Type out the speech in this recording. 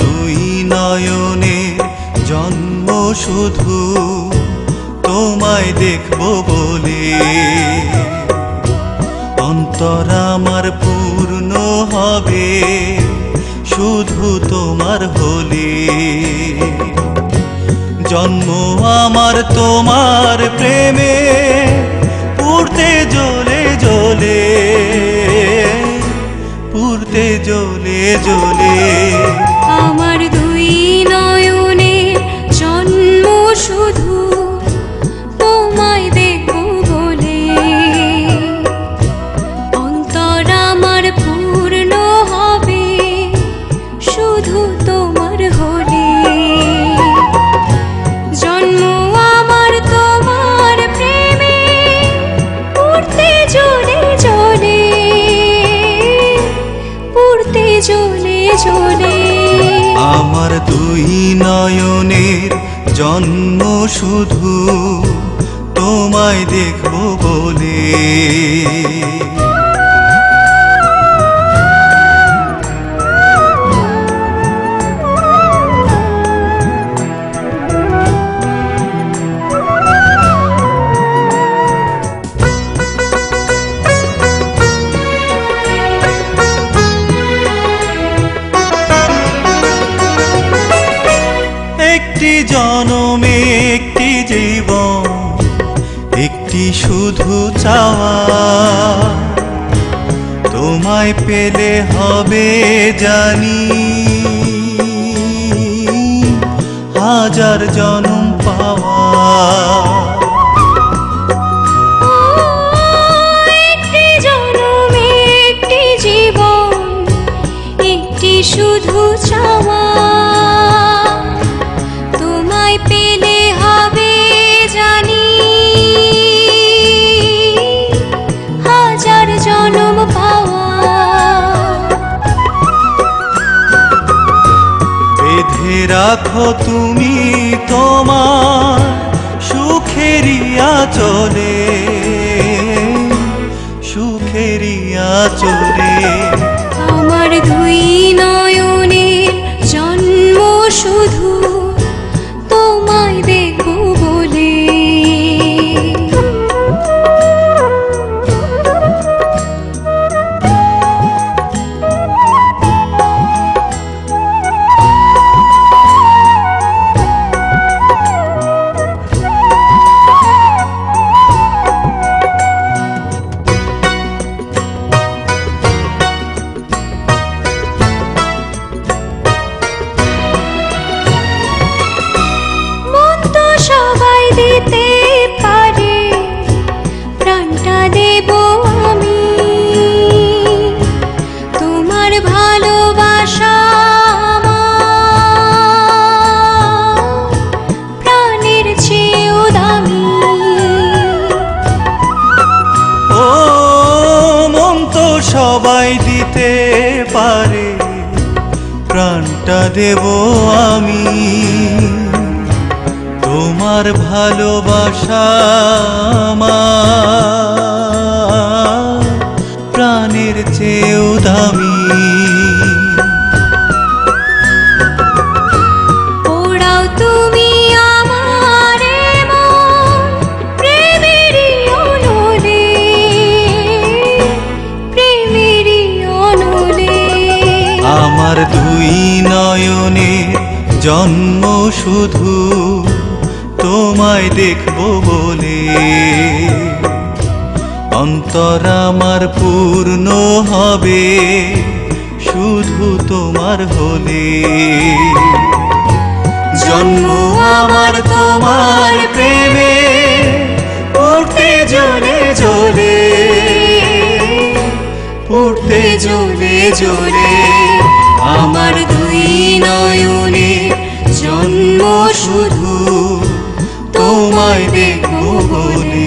দুই নয়নে জন্ম শুধু তোমায় দেখব বলে, অন্তর আমার পূর্ণ হবে শুধু তোমার হলে। জন্ম আমার তোমার প্রেমে পুড়তে জ্বলে জ্বলে, পুড়তে জ্বলে জ্বলে। আমার দুই নয়নে জন্ম শুধু তোমায় দেখব বলে, অন্তর আমার পূর্ণ হবে শুধু তোমার হলে। জন্ম আমার তোমার প্রেমে পুড়তে জ্বলে জ্বলে, পুড়তে জ্বলে জ্বলে। আমার দুই নয়নের জন্ম শুধু তোমায় দেখব বলে। একটি জনমে একটি জীবন, একটি শুধু চাওয়া, তোমায় পেলে হবে জানি হাজার জনম পাওয়া। একটি জনমে একটি জীবন, একটি শুধু চাওয়া, তোমায় পেলে হবে জানি হাজার জনম পাওয়া। বেঁধে রাখো তুমি তোমার সুখেরই আঁচলে, সুখেরই আঁচলে। আমার দুই নয়নের জন্ম শুধু তোমায় দেখব বলে। সবাই দিতে পারে, প্রাণটা দেব আমি, তোমার ভালোবাসা প্রাণের চেয়েও দামি। ও মন তো সবাই দিতে পারে, প্রাণটা দেব আমি, তোমার ভালোবাসা প্রাণের চেয়েও দামি। ওরাও তুমি আমার প্রেমেরই অনলে, প্রেমেরই অনলে। আমার দুই নয়নে জন্ম শুধু তোমায় দেখব বলে, অন্তর আমার পূর্ণ হবে শুধু তোমার হলে। জন্ম আমার তোমার প্রেমে পুড়তে জ্বলে জ্বলে, পুড়তে জ্বলে জ্বলে। আমার দুই নয়নে জন্ম শুধু তোমায় দেখব বলে।